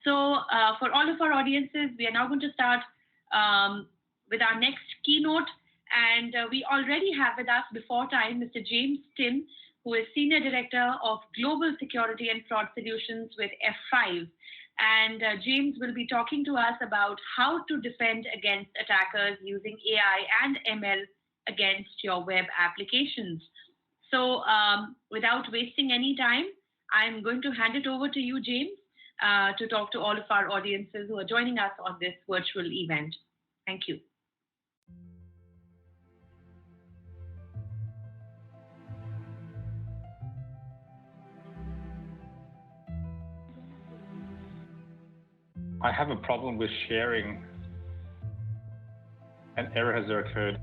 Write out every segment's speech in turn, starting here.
So for all of our audiences, we are now going to start with our next keynote. And we already have with us before time Mr. James Tin, who is Senior Director of Global Security and Fraud Solutions with F5. And James will be talking to us about how to defend against attackers using AI and ML against your web applications. So without wasting any time, I'm going to hand it over to you, James, to talk to all of our audiences who are joining us on this virtual event. Thank you. I have a problem with sharing. An error has occurred.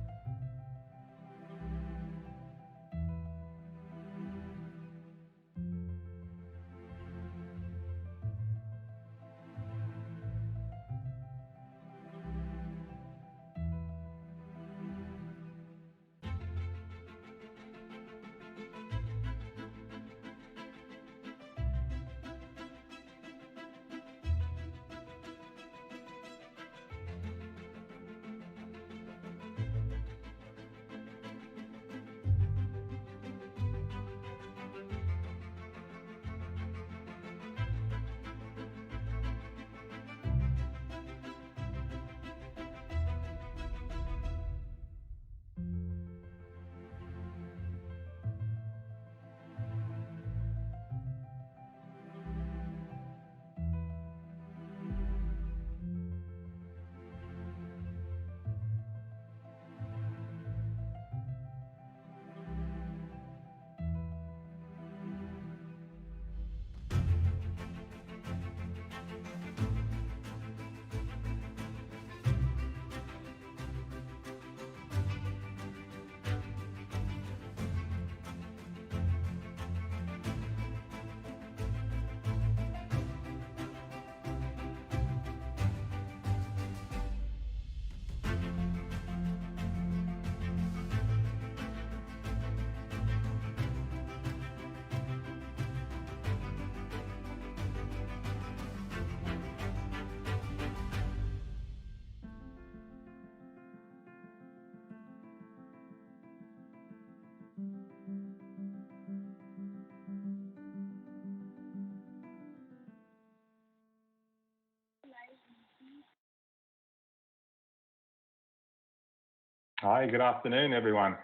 Hi, good afternoon, everyone.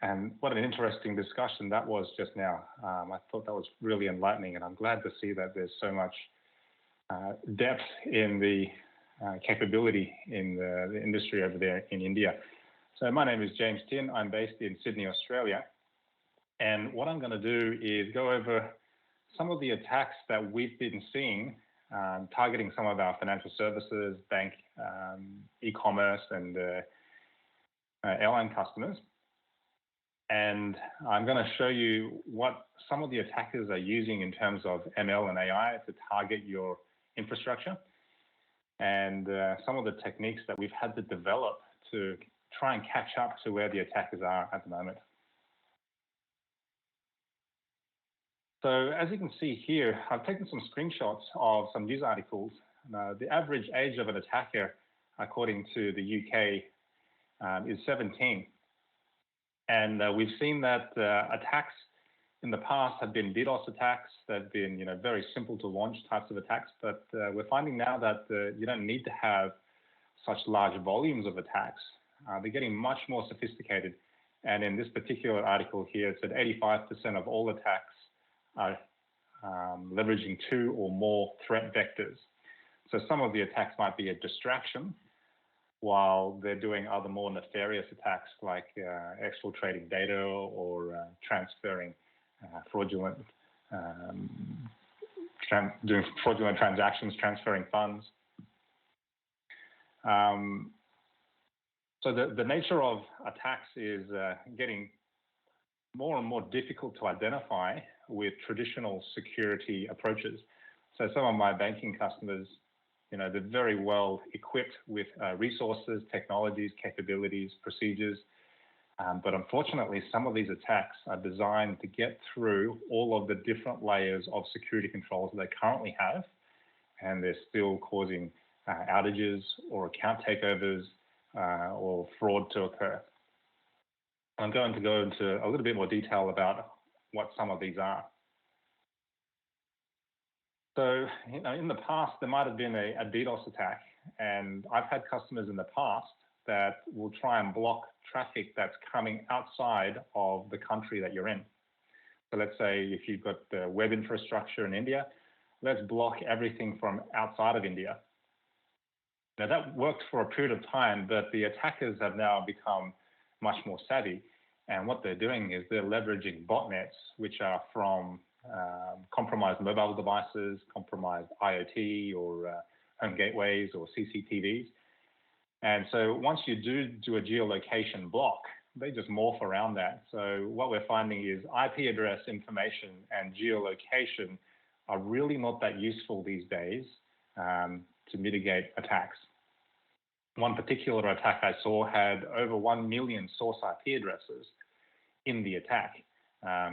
And what an interesting discussion that was just now. I thought that was really enlightening, and I'm glad to see that there's so much depth in the capability in the industry over there in India. So my name is James Tin. I'm based in Sydney, Australia. And what I'm going to do is go over some of the attacks that we've been seeing targeting some of our financial services, bank, e-commerce, and airline customers. And I'm going to show you what some of the attackers are using in terms of ML and AI to target your infrastructure, and some of the techniques that we've had to develop to try and catch up to where the attackers are at the moment. So as you can see here, I've taken some screenshots of some news articles. The average age of an attacker, according to the UK, is 17. And we've seen that attacks in the past have been DDoS attacks. They've been, very simple to launch types of attacks, but we're finding now that you don't need to have such large volumes of attacks. They're getting much more sophisticated. And in this particular article here, it said 85% of all attacks are leveraging 2 or more threat vectors. So some of the attacks might be a distraction, while they're doing other more nefarious attacks like exfiltrating data or transferring fraudulent, doing fraudulent transactions, transferring funds. So the nature of attacks is getting more and more difficult to identify with traditional security approaches. So some of my banking customers, they're very well equipped with resources, technologies, capabilities, procedures. But unfortunately, some of these attacks are designed to get through all of the different layers of security controls that they currently have and they're still causing outages or account takeovers or fraud to occur. I'm going to go into a little bit more detail about what some of these are. So, in the past, there might have been a DDoS attack, and I've had customers in the past that will try and block traffic that's coming outside of the country that you're in. So let's say if you've got the web infrastructure in India, let's block everything from outside of India. Now that worked for a period of time, but the attackers have now become much more savvy. And what they're doing is they're leveraging botnets, which are from compromised mobile devices, compromised IoT or home gateways or CCTVs. And so once you do a geolocation block, they just morph around that. So what we're finding is IP address information and geolocation are really not that useful these days to mitigate attacks. One particular attack I saw had over 1 million source IP addresses in the attack.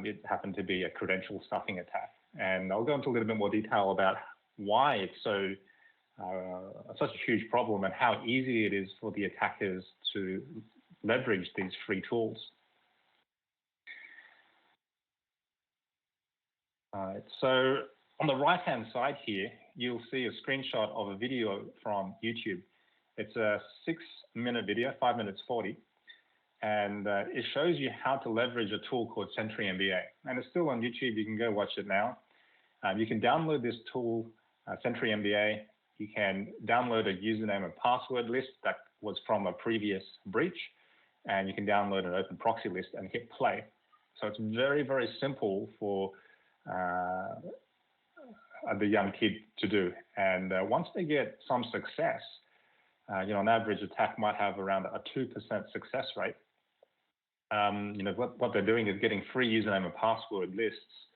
It happened to be a credential stuffing attack. And I'll go into a little bit more detail about why it's such a huge problem and how easy it is for the attackers to leverage these free tools. All right, so on the right-hand side here, you'll see a screenshot of a video from YouTube. It's a 6-minute video, 5 minutes 40, and it shows you how to leverage a tool called CenturyMBA. And it's still on YouTube, you can go watch it now. You can download this tool, CenturyMBA. You can download a username and password list that was from a previous breach, and you can download an open proxy list and hit play. So it's very, very simple for the young kid to do. And once they get some success, an average attack might have around a 2% success rate. What they're doing is getting free username and password lists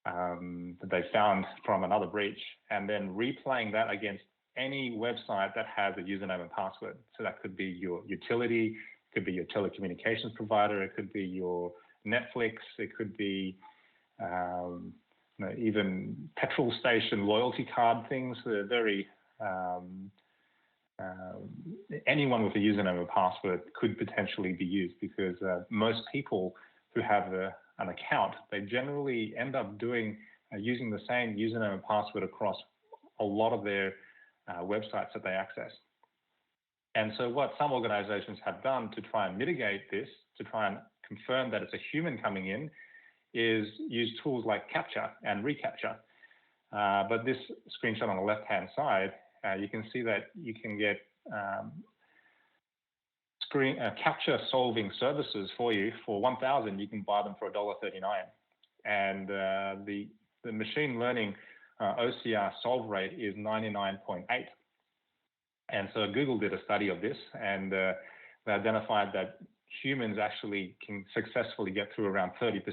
that they found from another breach, and then replaying that against any website that has a username and password. So that could be your utility, it could be your telecommunications provider, it could be your Netflix, it could be even petrol station loyalty card things. They're very anyone with a username and password could potentially be used, because most people who have an account, they generally end up using the same username and password across a lot of their websites that they access. And so what some organizations have done to try and mitigate this, to try and confirm that it's a human coming in, is use tools like CAPTCHA and reCAPTCHA. But this screenshot on the left-hand side, you can see that you can get CAPTCHA solving services for you for $1,000. You can buy them for $1.39, and the machine learning OCR solve rate is 99.8. And so Google did a study of this, and they identified that humans actually can successfully get through around 33%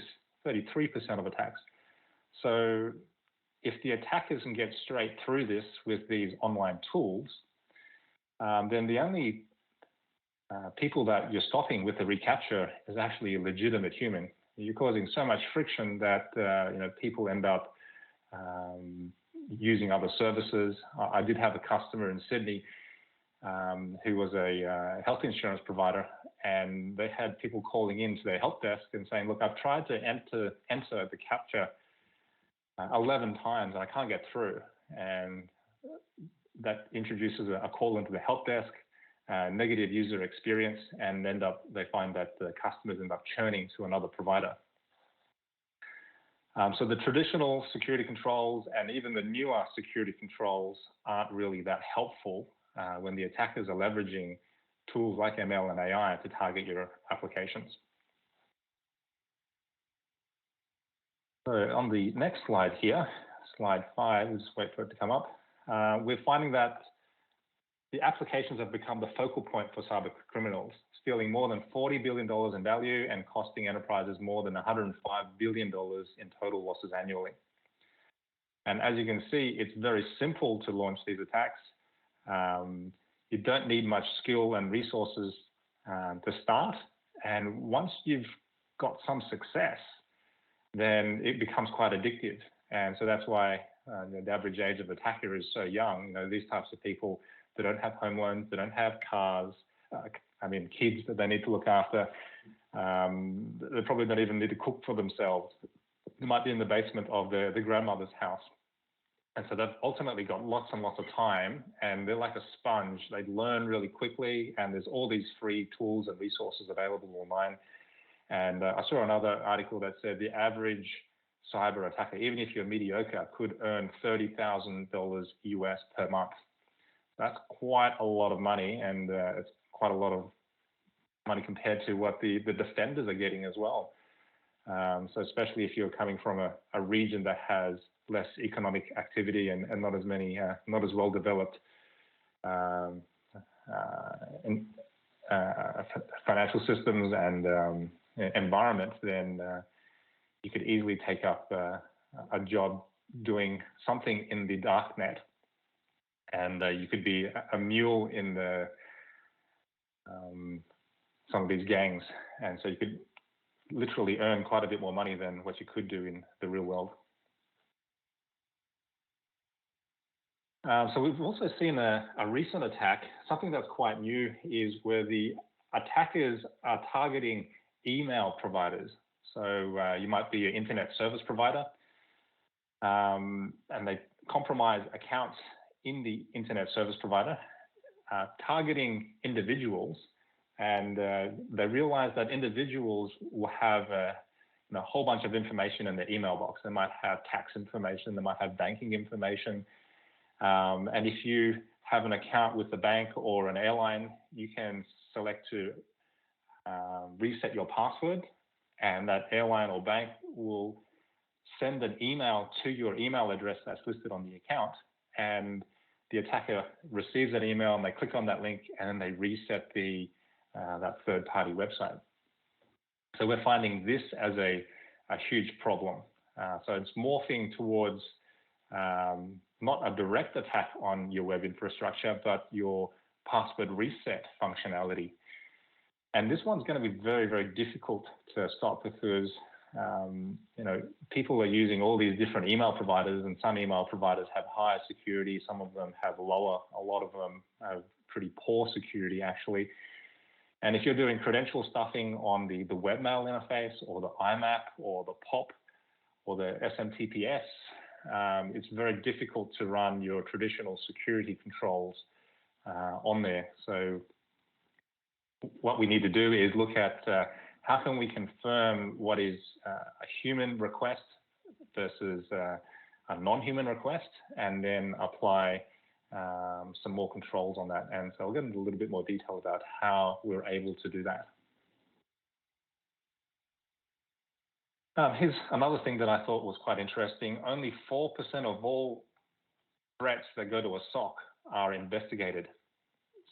of attacks. So if the attackers can get straight through this with these online tools, then the only people that you're stopping with the reCAPTCHA is actually a legitimate human. You're causing so much friction that people end up using other services. I did have a customer in Sydney who was a health insurance provider, and they had people calling in to their help desk and saying, look, I've tried to enter the CAPTCHA 11 times and I can't get through. And that introduces a call into the help desk, negative user experience, and they find that the customers end up churning to another provider. So the traditional security controls and even the newer security controls aren't really that helpful when the attackers are leveraging tools like ML and AI to target your applications. So on the next slide here, slide 5, we'll just wait for it to come up. We're finding that the applications have become the focal point for cyber criminals, stealing more than $40 billion in value and costing enterprises more than $105 billion in total losses annually. And as you can see, it's very simple to launch these attacks. You don't need much skill and resources to start. And once you've got some success, then it becomes quite addictive. And so that's why The average age of attacker is so young. These types of people, they don't have home loans, they don't have cars, kids that they need to look after. They probably don't even need to cook for themselves. They might be in the basement of their grandmother's house. And so they've ultimately got lots and lots of time, and they're like a sponge. They learn really quickly, and there's all these free tools and resources available online. And I saw another article that said the average cyber attacker, even if you're mediocre, could earn $30,000 US per month. That's quite a lot of money, and it's quite a lot of money compared to what the defenders are getting as well. So especially if you're coming from a region that has less economic activity and not as many, not as well developed financial systems and environment, then you could easily take up a job doing something in the dark net, and you could be a mule in some of these gangs, and so you could literally earn quite a bit more money than what you could do in the real world. So we've also seen a recent attack. Something that's quite new is where the attackers are targeting email providers. So you might be an internet service provider, and they compromise accounts in the internet service provider, targeting individuals, and they realize that individuals will have a whole bunch of information in their email box. They might have tax information, they might have banking information, and if you have an account with the bank or an airline, you can select to reset your password, and that airline or bank will send an email to your email address that's listed on the account, and the attacker receives that email and they click on that link and then they reset that third-party website. So we're finding this as a huge problem. So it's morphing towards not a direct attack on your web infrastructure, but your password reset functionality. And this one's going to be very, very difficult to stop because people are using all these different email providers, and some email providers have higher security, some of them have lower, a lot of them have pretty poor security actually. And if you're doing credential stuffing on the webmail interface or the IMAP or the POP or the SMTPS, it's very difficult to run your traditional security controls on there. So what we need to do is look at how can we confirm what is a human request versus a non-human request, and then apply some more controls on that. And so I'll get into a little bit more detail about how we're able to do that. Here's another thing that I thought was quite interesting. Only 4% of all threats that go to a SOC are investigated.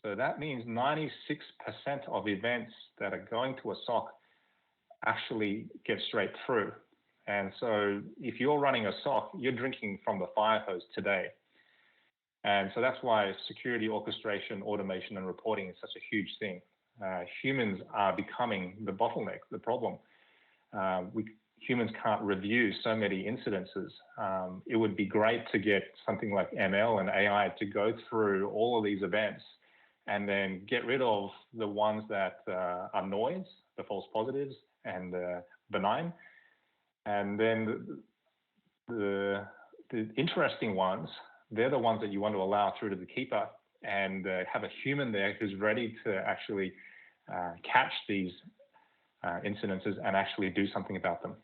So that means 96% of events that are going to a SOC actually get straight through. And so if you're running a SOC, you're drinking from the fire hose today. And so that's why security orchestration, automation, and reporting is such a huge thing. Humans are becoming the bottleneck, the problem. Humans can't review so many incidences. It would be great to get something like ML and AI to go through all of these events and then get rid of the ones that are noise, the false positives, and benign. And then the interesting ones, they're the ones that you want to allow through to the keeper and have a human there who's ready to actually catch these incidences and actually do something about them.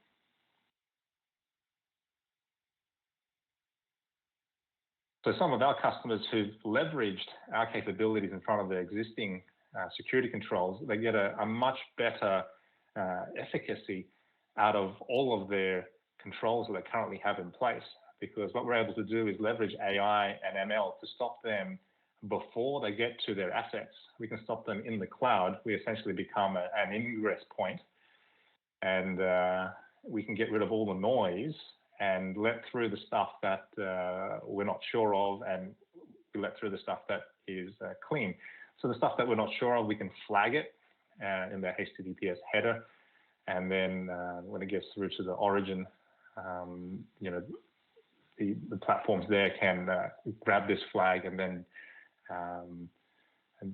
So some of our customers who've leveraged our capabilities in front of their existing security controls, they get a much better efficacy out of all of their controls that they currently have in place, because what we're able to do is leverage AI and ML to stop them before they get to their assets. We can stop them in the cloud. We essentially become an ingress point, and we can get rid of all the noise and let through the stuff that we're not sure of, and we let through the stuff that is clean. So the stuff that we're not sure of, we can flag it in the HTTPS header, and then when it gets through to the origin, the the platforms there can grab this flag and then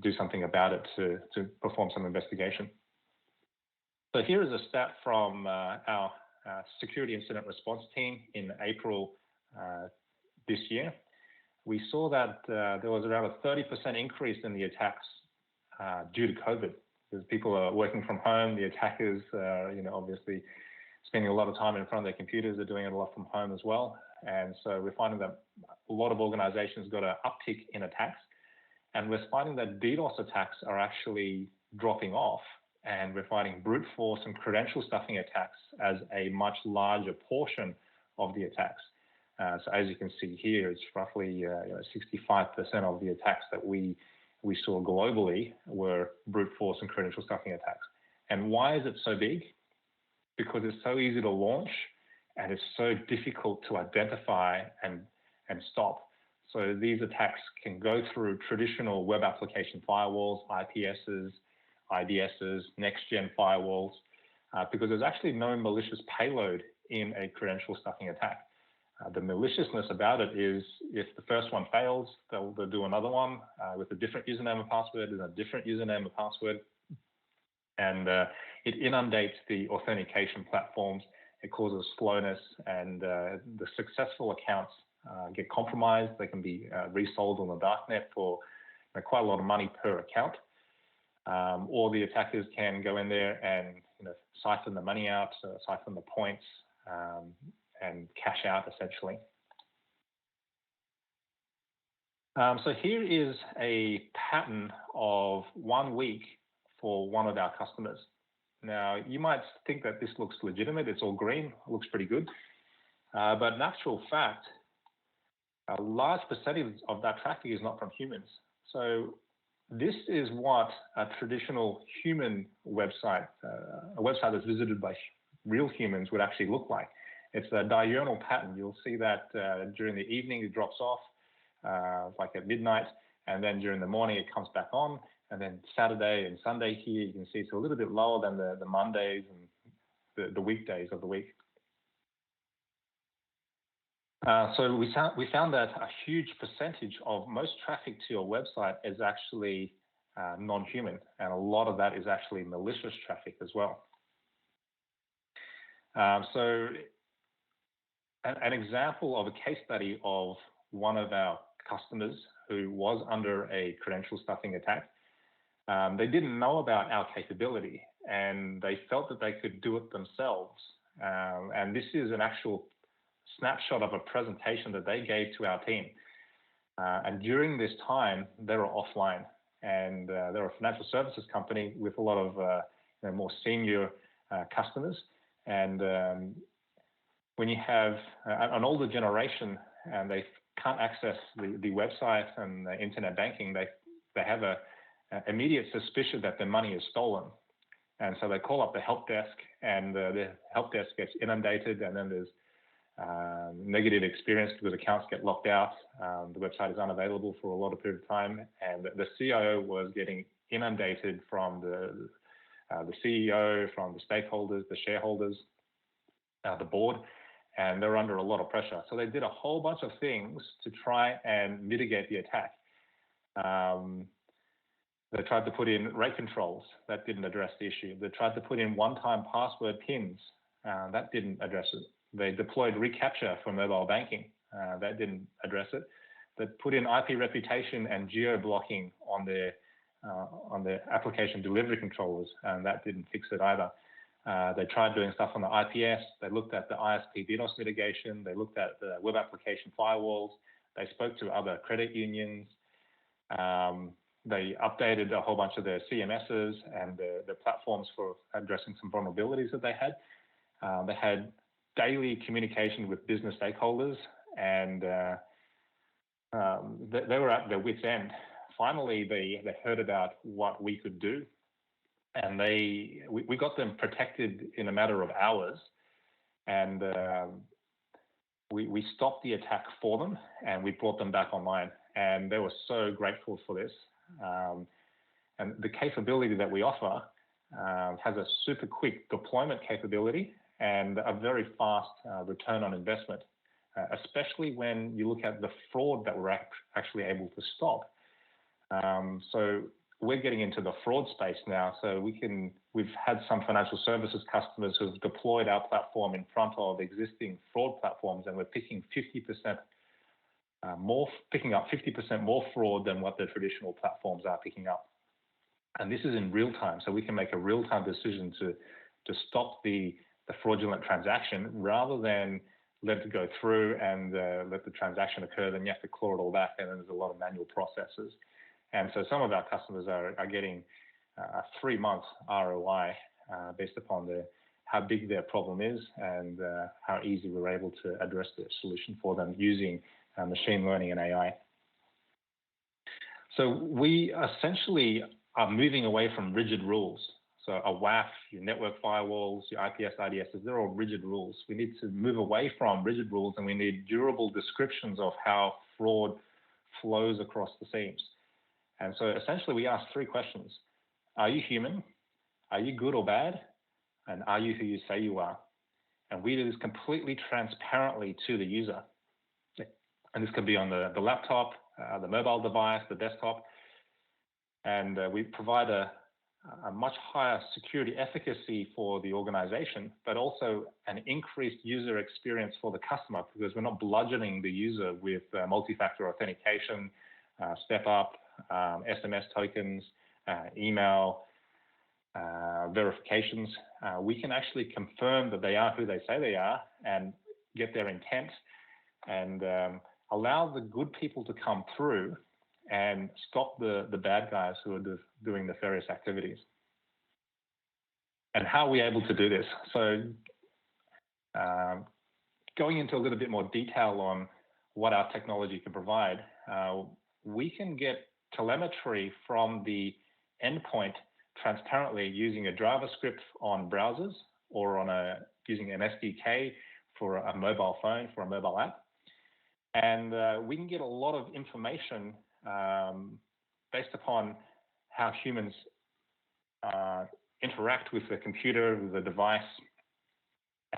do something about it to perform some investigation. So here is a stat from our security incident response team in April this year. We saw that there was around a 30% increase in the attacks due to COVID. Because people are working from home, the attackers, obviously spending a lot of time in front of their computers. They're doing it a lot from home as well. And so we're finding that a lot of organizations got an uptick in attacks. And we're finding that DDoS attacks are actually dropping off. And we're finding brute force and credential stuffing attacks as a much larger portion of the attacks. So as you can see here, it's roughly 65% of the attacks that we saw globally were brute force and credential stuffing attacks. And why is it so big? Because it's so easy to launch and it's so difficult to identify and stop. So these attacks can go through traditional web application firewalls, IPSs, IDSs, next-gen firewalls, because there's actually no malicious payload in a credential stuffing attack. The maliciousness about it is if the first one fails, they'll do another one with a different username and password and a different username and password. And it inundates the authentication platforms. It causes slowness, and the successful accounts get compromised. They can be resold on the darknet for quite a lot of money per account. Or the attackers can go in there and siphon the money out, siphon the points, and cash out essentially. So here is a pattern of 1 week for one of our customers. Now, you might think that this looks legitimate. It's all green. It looks pretty good. But in actual fact, a large percentage of that traffic is not from humans. So this is what a traditional human website, a website that's visited by real humans would actually look like. It's a diurnal pattern. You'll see that during the evening it drops off, like at midnight, and then during the morning it comes back on, and then Saturday and Sunday here you can see it's a little bit lower than the Mondays and the weekdays of the week. So we found that a huge percentage of most traffic to your website is actually non-human, and a lot of that is actually malicious traffic as well. So an example of a case study of one of our customers who was under a credential stuffing attack. They didn't know about our capability, and they felt that they could do it themselves. And this is an actual snapshot of a presentation that they gave to our team. And during this time, they were offline, and they're a financial services company with a lot of more senior customers. And when you have an older generation and they can't access the website and the internet banking, they have a immediate suspicion that their money is stolen. And so they call up the help desk, and the help desk gets inundated, and then there's negative experience because accounts get locked out. The website is unavailable for a lot of period of time, and the CIO was getting inundated from the CEO, from the stakeholders, the shareholders, the board, and they're under a lot of pressure. So they did a whole bunch of things to try and mitigate the attack. They tried to put in rate controls. That didn't address the issue. They tried to put in one-time password PINs. That didn't address it. They deployed reCAPTCHA for mobile banking. That didn't address it. They put in IP reputation and geo-blocking on their application delivery controllers, and that didn't fix it either. They tried doing stuff on the IPS. They looked at the ISP DDoS mitigation. They looked at the web application firewalls. They spoke to other credit unions. They updated a whole bunch of their CMSs and the platforms for addressing some vulnerabilities that they had. They had daily communication with business stakeholders, and they were at their wits' end. Finally, they heard about what we could do, and we got them protected in a matter of hours, and we stopped the attack for them, and we brought them back online, and they were so grateful for this. And the capability that we offer has a super quick deployment capability and a very fast return on investment. especially when you look at the fraud that we're actually able to stop. So we're getting into the fraud space now. So we've had some financial services customers who've deployed our platform in front of existing fraud platforms, and we're picking up 50% more fraud than what the traditional platforms are picking up. And this is in real time, so we can make a real-time decision to stop the fraudulent transaction rather than let it go through and let the transaction occur. Then you have to claw it all back, and then there's a lot of manual processes. And so some of our customers are getting a 3-month ROI based upon how big their problem is and how easy we're able to address the solution for them using machine learning and AI. So we essentially are moving away from rigid rules. So a WAF, your network firewalls, your IPS, IDSs, they're all rigid rules. We need to move away from rigid rules, and we need durable descriptions of how fraud flows across the seams. And so essentially we ask 3 questions. Are you human? Are you good or bad? And are you who you say you are? And we do this completely transparently to the user. And this can be on the laptop, the mobile device, the desktop. And we provide a much higher security efficacy for the organization, but also an increased user experience for the customer, because we're not bludgeoning the user with multi-factor authentication, step up, SMS tokens, email, verifications. We can actually confirm that they are who they say they are and get their intent and allow the good people to come through and stop the bad guys who are doing nefarious activities. And how are we able to do this? So going into a little bit more detail on what our technology can provide, we can get telemetry from the endpoint transparently using a JavaScript on browsers or using an SDK for a mobile phone, for a mobile app. And we can get a lot of information based upon how humans interact with the computer, with the device,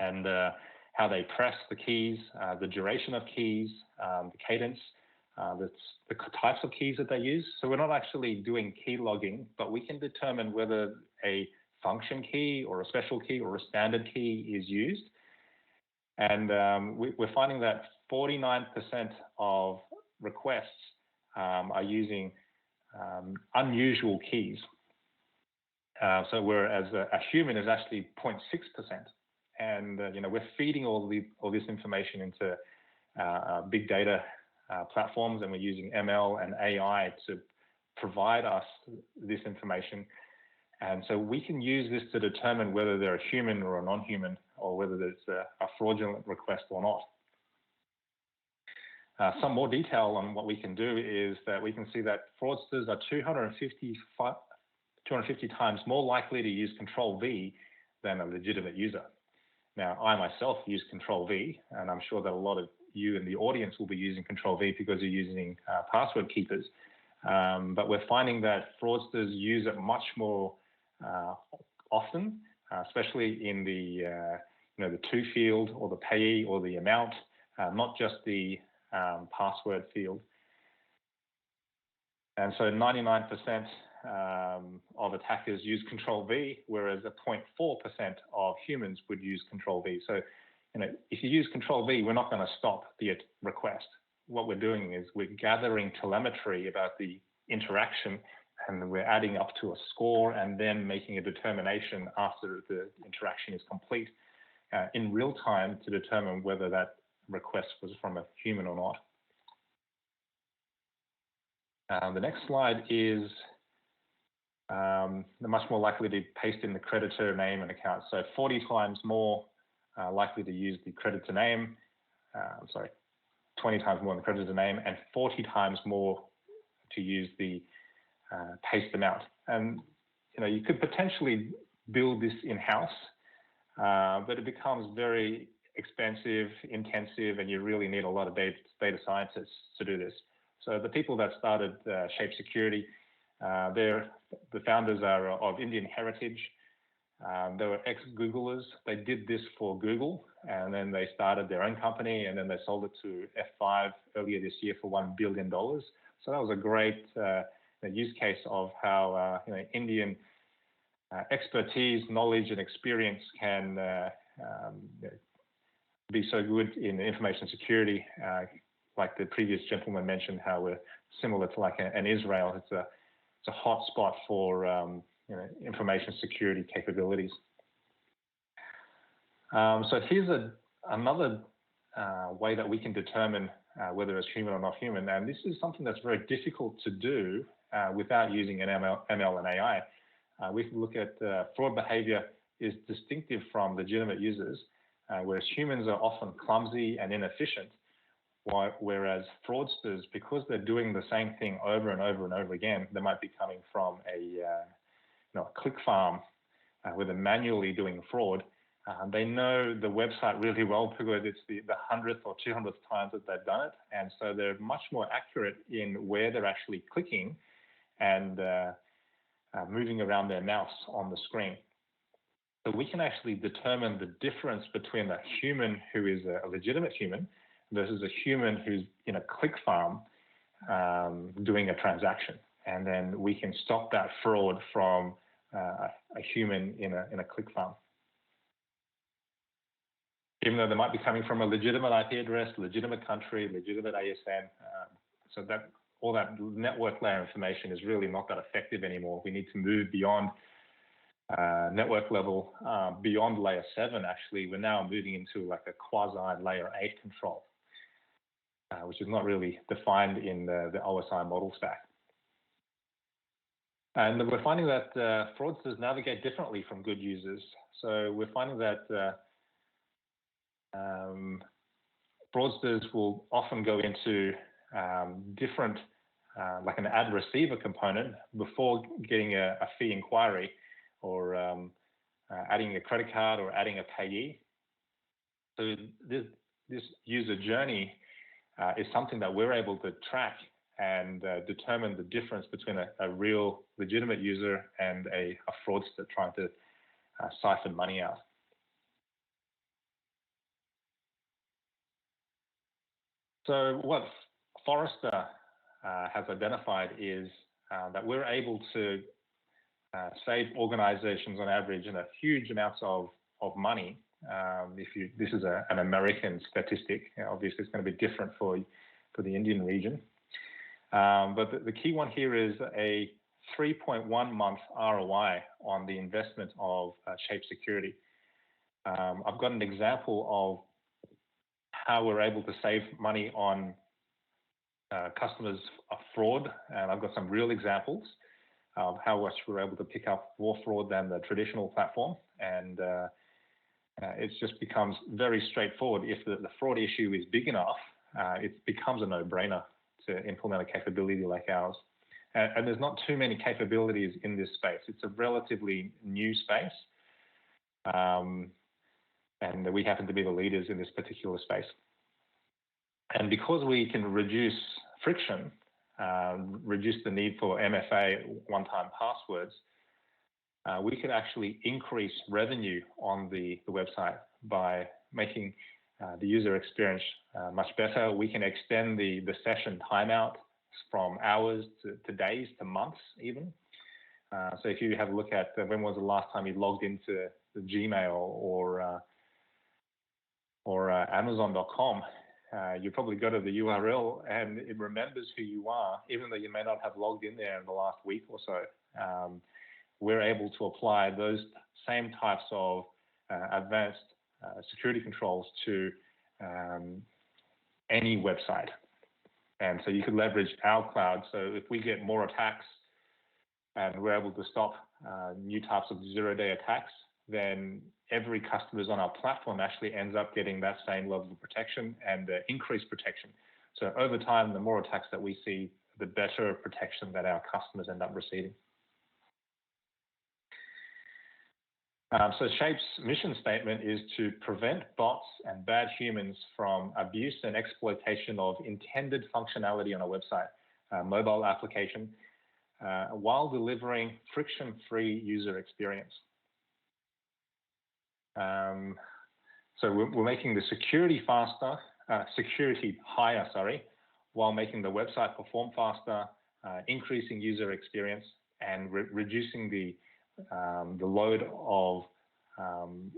and how they press the keys, the duration of keys, the cadence, the types of keys that they use. So we're not actually doing key logging, but we can determine whether a function key or a special key or a standard key is used. And we're finding that 49% of requests are using unusual keys. So whereas a human is actually 0.6%. And we're feeding all this information into big data platforms, and we're using ML and AI to provide us this information. And so we can use this to determine whether they're a human or a non-human, or whether there's a fraudulent request or not. Some more detail on what we can do is that we can see that fraudsters are 250 times more likely to use Control-V than a legitimate user. Now, I myself use Control-V, and I'm sure that a lot of you in the audience will be using Control-V because you're using password keepers. But we're finding that fraudsters use it much more often, especially in the to field or the payee or the amount, not just the password field. And so 99% of attackers use Control-V, whereas 0.4% of humans would use Control-V. So, if you use Control-V, we're not going to stop the request. What we're doing is we're gathering telemetry about the interaction, and we're adding up to a score and then making a determination after the interaction is complete in real time to determine whether that request was from a human or not. The next slide is they're much more likely to paste in the creditor name and account. So 40 times more likely to use the creditor name, 20 times more than the creditor name, and 40 times more to use the paste amount. And you could potentially build this in-house, but it becomes very expensive, intensive, and you really need a lot of data scientists to do this. So the people that started Shape Security, the founders are of Indian heritage. They were ex-Googlers. They did this for Google, and then they started their own company, and then they sold it to F5 earlier this year for $1 billion. So that was a great use case of how Indian expertise, knowledge, and experience can be so good in information security. Like the previous gentleman mentioned, how we're similar to like an Israel. It's a hot spot for information security capabilities. So here's another way that we can determine whether it's human or not human. And this is something that's very difficult to do without using an ML and AI. We can look at fraud behavior is distinctive from legitimate users, whereas humans are often clumsy and inefficient, whereas fraudsters, because they're doing the same thing over and over and over again, they might be coming from a click farm where they're manually doing fraud. They know the website really well because it's the 100th or 200th times that they've done it, and so they're much more accurate in where they're actually clicking and moving around their mouse on the screen. So we can actually determine the difference between a human who is a legitimate human versus a human who's in a click farm doing a transaction. And then we can stop that fraud from a human in a click farm. Even though they might be coming from a legitimate IP address, legitimate country, legitimate ASN, so that all that network layer information is really not that effective anymore. We need to move beyond network level, beyond layer 7. Actually, we're now moving into like a quasi layer 8 control, which is not really defined in the OSI model stack. And we're finding that fraudsters navigate differently from good users. So we're finding that fraudsters will often go into different, like an ad receiver component before getting a fee inquiry, or adding a credit card or adding a payee. So this user journey is something that we're able to track and determine the difference between a real legitimate user and a fraudster trying to siphon money out. So what Forrester has identified is that we're able to save organizations on average in a huge amounts of money. This is an American statistic. Obviously, it's going to be different for the Indian region. But the key one here is a 3.1 month ROI on the investment of Shape Security. I've got an example of how we're able to save money on customers of fraud, and I've got some real examples of how much we're able to pick up more fraud than the traditional platform, and it just becomes very straightforward. If the fraud issue is big enough, it becomes a no-brainer to implement a capability like ours. And there's not too many capabilities in this space. It's a relatively new space, and we happen to be the leaders in this particular space. And because we can reduce friction, reduce the need for MFA, one-time passwords, we can actually increase revenue on the website by making the user experience much better. We can extend the session timeout from hours to days to months even. So if you have a look at when was the last time you logged into the Gmail or Amazon.com, you probably go to the URL and it remembers who you are, even though you may not have logged in there in the last week or so. We're able to apply those same types of advanced security controls to any website. And so you could leverage our cloud. So if we get more attacks and we're able to stop new types of zero-day attacks, then every customer on our platform actually ends up getting that same level of protection and increased protection. So over time, the more attacks that we see, the better protection that our customers end up receiving. So Shape's mission statement is to prevent bots and bad humans from abuse and exploitation of intended functionality on a website, mobile application, while delivering friction-free user experience. So we're making the security higher, while making the website perform faster, increasing user experience, and reducing the load of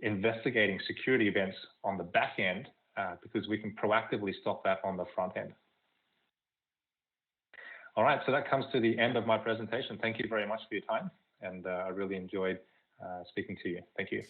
investigating security events on the back end, because we can proactively stop that on the front end. All right, so that comes to the end of my presentation. Thank you very much for your time, and I really enjoyed speaking to you. Thank you.